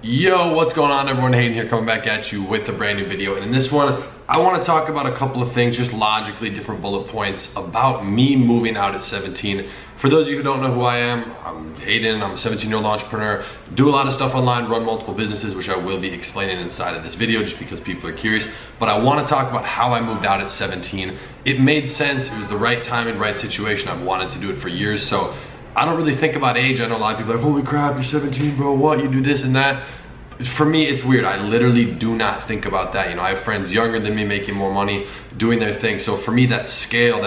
Yo, what's going on everyone? Hayden here, coming back at you with a brand new video. And in this one, I want to talk about a couple of things, just logically different bullet points about me moving out at 17. For those of you who don't know who I am, I'm Hayden. I'm a 17-year-old entrepreneur, do a lot of stuff online, run multiple businesses, which I will be explaining inside of this video just because people are curious. But I want to talk about how I moved out at 17. It made sense. It was the right time and right situation. I've wanted to do it for years. So I don't really think about age. I know a lot of people are like, holy crap, you're 17, bro, what? You do this and that. For me, it's weird. I literally do not think about that. You know, I have friends younger than me making more money, doing their thing. So for me, that scale,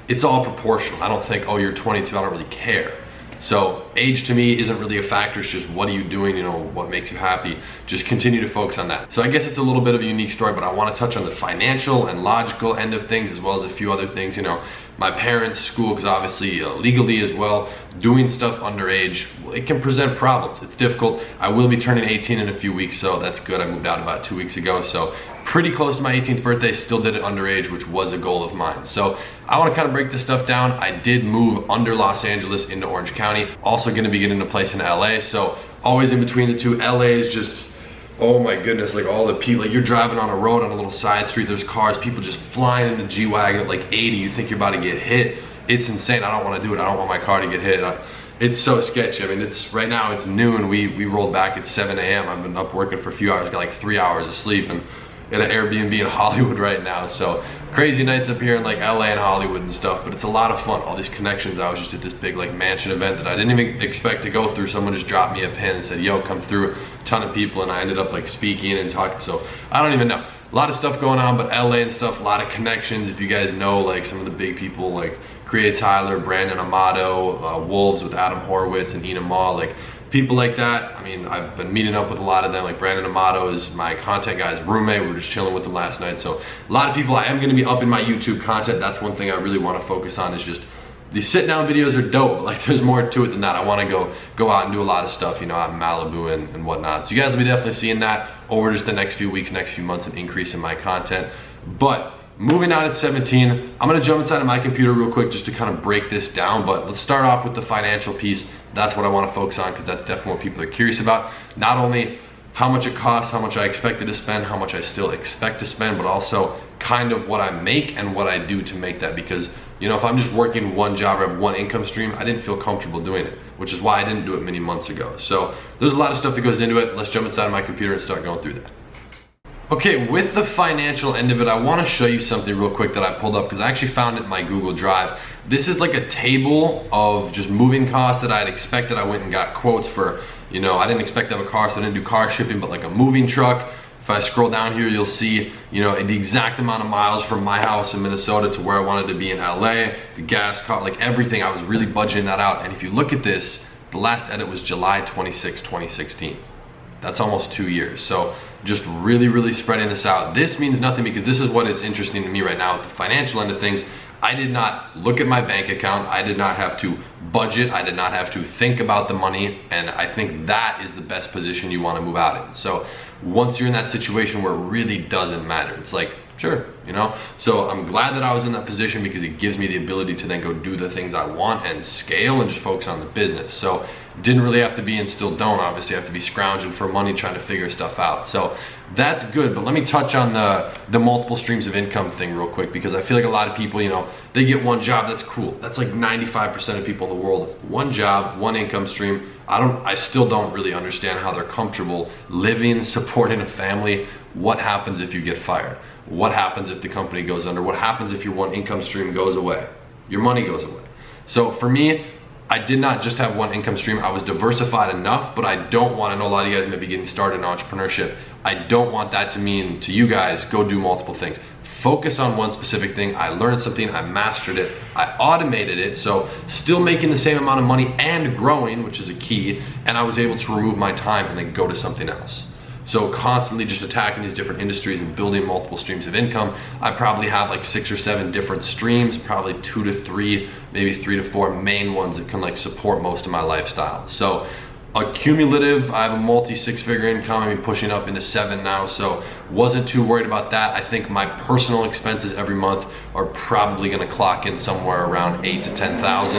it's all proportional. I don't think, oh, you're 22, I don't really care. So age to me isn't really a factor. It's just what are you doing, you know, what makes you happy. Just continue to focus on that. So I guess it's a little bit of a unique story, but I want to touch on the financial and logical end of things as well as a few other things. You know, my parents' school, because obviously legally as well, doing stuff underage, it can present problems. It's difficult. I will be turning 18 in a few weeks, so that's good. I moved out about 2 weeks ago, so pretty close to my 18th birthday, still did it underage, which was a goal of mine. So I want to kind of break this stuff down. I did move under Los Angeles into Orange County. Also going to be getting a place in LA, so always in between the two. LA is just, oh my goodness, like all the people, like you're driving on a road on a little side street, there's cars, people just flying in the G-Wagon at like 80, you think you're about to get hit. It's insane. I don't want to do it. I don't want my car to get hit. It's so sketchy. I mean, right now it's noon. We rolled back at 7 a.m. I've been up working for a few hours, got like 3 hours of sleep, and in an Airbnb in Hollywood right now. So crazy nights up here in like LA and Hollywood and stuff, but it's a lot of fun. All these connections. I was just at this big like mansion event that I didn't even expect to go through. Someone just dropped me a pin and said, yo, come through. A ton of people, and I ended up like speaking and talking. So I don't even know. A lot of stuff going on, but LA and stuff, a lot of connections. If you guys know like some of the big people like Create Tyler, Brandon Amato, Wolves with Adam Horowitz and Ina Ma, like people like that. I mean, I've been meeting up with a lot of them. Like Brandon Amato is my content guy's roommate. We were just chilling with him last night. So a lot of people. I am going to be up in my YouTube content. That's one thing I really want to focus on, is just these sit down videos are dope, but like there's more to it than that. I want to go out and do a lot of stuff, you know, out in Malibu and whatnot. So you guys will be definitely seeing that over just the next few weeks, next few months, an increase in my content. But moving out at 17, I'm gonna jump inside of my computer real quick just to kind of break this down. But let's start off with the financial piece. That's what I want to focus on, because that's definitely what people are curious about. Not only how much it costs, how much I expected to spend, how much I still expect to spend, but also kind of what I make and what I do to make that. Because, you know, if I'm just working one job or have one income stream, I didn't feel comfortable doing it, which is why I didn't do it many months ago. So there's a lot of stuff that goes into it. Let's jump inside of my computer and start going through that. Okay, with the financial end of it, I want to show you something real quick that I pulled up because I actually found it in my Google Drive. This is like a table of just moving costs that I'd expected. I went and got quotes for, you know, I didn't expect to have a car, so I didn't do car shipping, but like a moving truck. If I scroll down here, you'll see, you know, the exact amount of miles from my house in Minnesota to where I wanted to be in LA, the gas cost, like everything. I was really budgeting that out. And if you look at this, the last edit was July 26, 2016. That's almost 2 years. So just really spreading this out. This means nothing because this is what it's interesting to me right now with the financial end of things. I did not look at my bank account. I did not have to budget. I did not have to think about the money. And I think that is the best position you want to move out in. So once you're in that situation where it really doesn't matter, it's like, sure, you know? So I'm glad that I was in that position because it gives me the ability to then go do the things I want and scale and just focus on the business. So didn't really have to be, and still don't obviously have to be, scrounging for money trying to figure stuff out. So that's good. But let me touch on the multiple streams of income thing real quick, because I feel like a lot of people, you know, they get one job. That's cool. That's like 95% of people in the world. One job, one income stream. I still don't really understand how they're comfortable living, supporting a family. What happens if you get fired? What happens if the company goes under? What happens if your one income stream goes away? Your money goes away. So for me, I did not just have one income stream. I was diversified enough, but I don't want, I know a lot of you guys may be getting started in entrepreneurship. I don't want that to mean to you guys, go do multiple things. Focus on one specific thing. I learned something, I mastered it, I automated it, so still making the same amount of money and growing, which is a key, and I was able to remove my time and then go to something else. So constantly just attacking these different industries and building multiple streams of income. I probably have like 6 or 7 different streams, probably 2 to 3, maybe 3 to 4 main ones that can like support most of my lifestyle. So a cumulative, I have a multi 6-figure income. I'm pushing up into 7 now, so wasn't too worried about that. I think my personal expenses every month are probably gonna clock in somewhere around 8 to 10,000.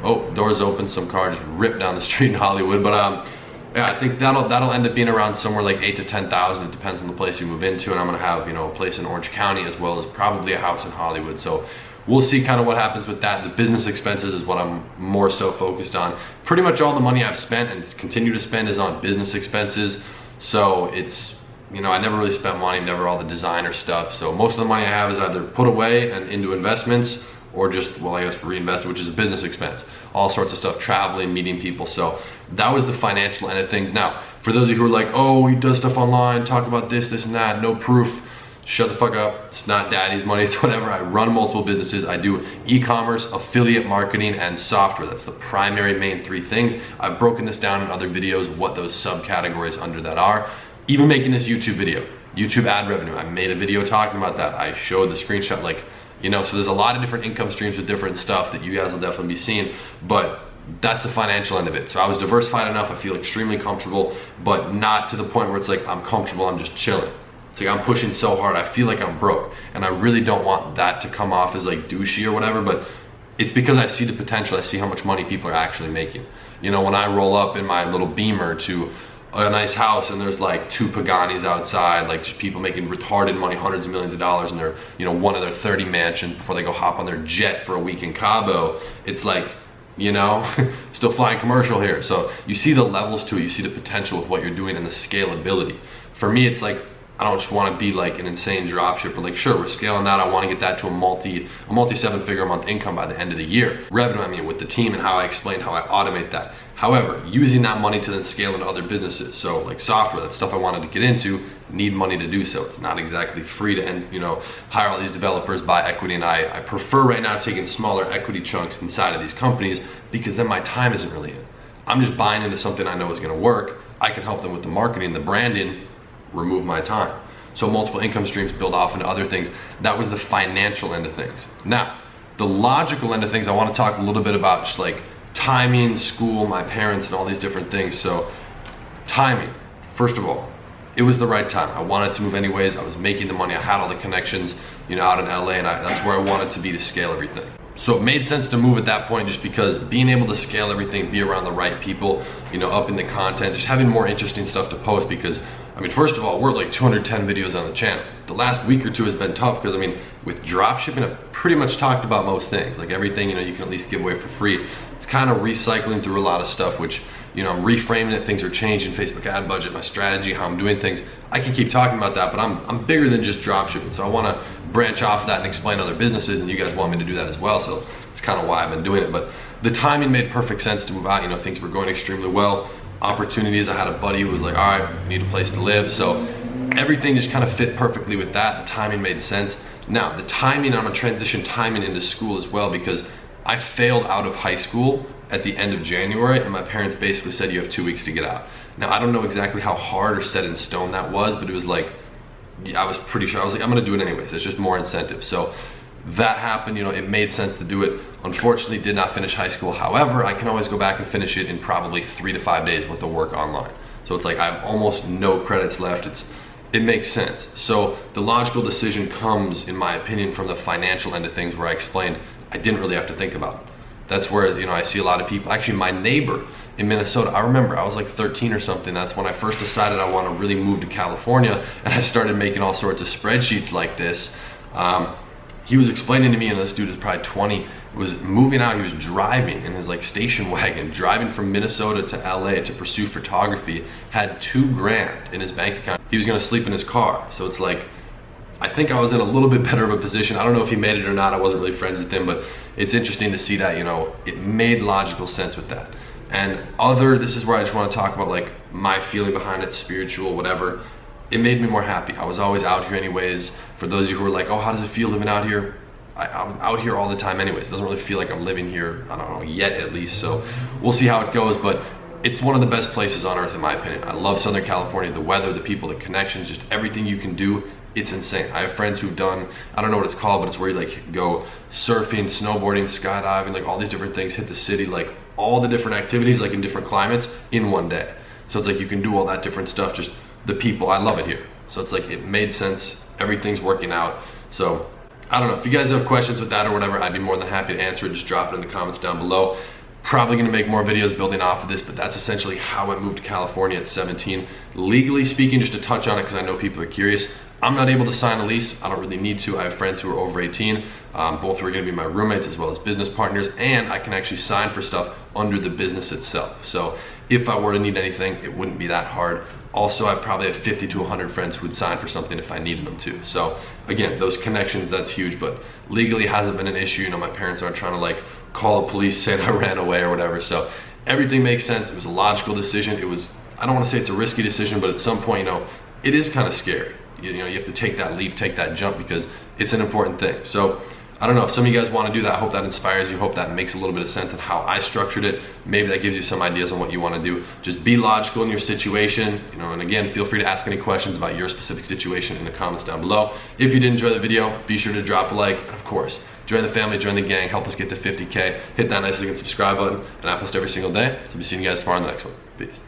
Oh, doors open, some car just ripped down the street in Hollywood. But yeah, I think that'll end up being around somewhere like 8 to 10,000. It depends on the place you move into, and I'm gonna have, you know, a place in Orange County as well as probably a house in Hollywood. So we'll see kind of what happens with that. The business expenses is what I'm more so focused on. Pretty much all the money I've spent and continue to spend is on business expenses. So it's, you know, I never really spent money, never all the designer stuff. So most of the money I have is either put away and into investments, or just, well, I guess reinvested, which is a business expense. All sorts of stuff, traveling, meeting people. So that was the financial end of things. Now, for those of you who are like, oh, he does stuff online, talk about this, this and that, no proof, shut the fuck up. It's not daddy's money, it's whatever. I run multiple businesses. I do e-commerce, affiliate marketing, and software. That's the primary main three things. I've broken this down in other videos, what those subcategories under that are. Even making this YouTube video, YouTube ad revenue. I made a video talking about that. I showed the screenshot, like, you know, so there's a lot of different income streams with different stuff that you guys will definitely be seeing, but that's the financial end of it. So I was diversified enough, I feel extremely comfortable, but not to the point where it's like I'm comfortable, I'm just chilling. It's like I'm pushing so hard, I feel like I'm broke, and I really don't want that to come off as like douchey or whatever, but it's because I see the potential, I see how much money people are actually making. You know, when I roll up in my little Beamer to a nice house and there's like 2 Paganis outside, like just people making retarded money, hundreds of millions of dollars, and they're, you know, one of their 30 mansions before they go hop on their jet for a week in Cabo. It's like, you know, still flying commercial here. So you see the levels to it, you see the potential with what you're doing and the scalability. For me, it's like, I don't just want to be like an insane dropshipper. Like, sure, we're scaling that. I want to get that to a multi 7-figure a month income by the end of the year. Revenue, I mean, with the team and how I explain how I automate that. However, using that money to then scale into other businesses. So like software, that stuff I wanted to get into, need money to do so. It's not exactly free to, and you know, hire all these developers, buy equity, and I prefer right now taking smaller equity chunks inside of these companies, because then my time isn't really in. I'm just buying into something I know is gonna work. I can help them with the marketing, the branding, remove my time. So multiple income streams build off into other things. That was the financial end of things. Now, the logical end of things, I want to talk a little bit about just like timing, school, my parents, and all these different things. So timing, first of all, it was the right time. I wanted to move anyways. I was making the money. I had all the connections, you know, out in LA, and that's where I wanted to be to scale everything. So it made sense to move at that point, just because being able to scale everything, be around the right people, you know, up in the content, just having more interesting stuff to post. Because I mean, first of all, we're like 210 videos on the channel. The last week or two has been tough because, I mean, with dropshipping, I've pretty much talked about most things. Like everything, you know, you can at least give away for free. It's kind of recycling through a lot of stuff, which, you know, I'm reframing it. Things are changing, Facebook ad budget, my strategy, how I'm doing things. I can keep talking about that, but I'm bigger than just dropshipping. So I want to branch off of that and explain other businesses, and you guys want me to do that as well. So it's kind of why I've been doing it. But the timing made perfect sense to move out. You know, things were going extremely well. Opportunities, I had a buddy who was like, all right, I need a place to live. So everything just kind of fit perfectly with that. The timing made sense. Now, the timing, I'm gonna transition timing into school as well, because I failed out of high school at the end of January, and my parents basically said you have 2 weeks to get out. Now, I don't know exactly how hard or set in stone that was, but it was like, I was pretty sure, I was like, I'm gonna do it anyways. It's just more incentive. So that happened, you know, it made sense to do it. Unfortunately, did not finish high school. However, I can always go back and finish it in probably 3 to 5 days worth of work online. So it's like I have almost no credits left. It makes sense. So the logical decision comes, in my opinion, from the financial end of things, where I explained I didn't really have to think about it. That's where, you know, I see a lot of people. Actually, my neighbor in Minnesota, I remember I was like 13 or something. That's when I first decided I want to really move to California, and I started making all sorts of spreadsheets like this. He was explaining to me, and this dude is probably 20, was moving out. He was driving in his like station wagon, driving from Minnesota to LA to pursue photography, had $2 grand in his bank account. He was gonna sleep in his car. So it's like, I think I was in a little bit better of a position. I don't know if he made it or not. I wasn't really friends with him, but it's interesting to see that, you know, it made logical sense with that. And this is where I just want to talk about like my feeling behind it, spiritual, whatever. It made me more happy. I was always out here anyways. For those of you who are like, oh, how does it feel living out here? I'm out here all the time anyways. It doesn't really feel like I'm living here, I don't know, yet at least. So we'll see how it goes, but it's one of the best places on earth in my opinion. I love Southern California, the weather, the people, the connections, just everything you can do. It's insane. I have friends who've done, I don't know what it's called, but it's where you like go surfing, snowboarding, skydiving, like all these different things, hit the city, like all the different activities, like in different climates in one day. So it's like you can do all that different stuff, just the people, I love it here. So it's like, it made sense, everything's working out. So I don't know, if you guys have questions with that or whatever, I'd be more than happy to answer it. Just drop it in the comments down below. Probably gonna make more videos building off of this, but that's essentially how I moved to California at 17. Legally speaking, just to touch on it because I know people are curious, I'm not able to sign a lease. I don't really need to. I have friends who are over 18, both who are gonna be my roommates as well as business partners, and I can actually sign for stuff under the business itself. So if I were to need anything, it wouldn't be that hard. Also, I probably have 50 to 100 friends who would sign for something if I needed them to. So again, those connections, that's huge, but legally hasn't been an issue. You know, my parents aren't trying to like call the police saying I ran away or whatever. So everything makes sense. It was a logical decision. It was, I don't want to say it's a risky decision, but at some point, you know, it is kind of scary. You know, you have to take that leap, take that jump because it's an important thing. So I don't know if some of you guys want to do that. I hope that inspires you. Hope that makes a little bit of sense on how I structured it. Maybe that gives you some ideas on what you want to do. Just be logical in your situation, you know, and again, feel free to ask any questions about your specific situation in the comments down below. If you did enjoy the video, be sure to drop a like, and of course, join the family, join the gang, help us get to 50K. Hit that nice link and subscribe button, and I post every single day. So I'll be seeing you guys tomorrow in the next one. Peace.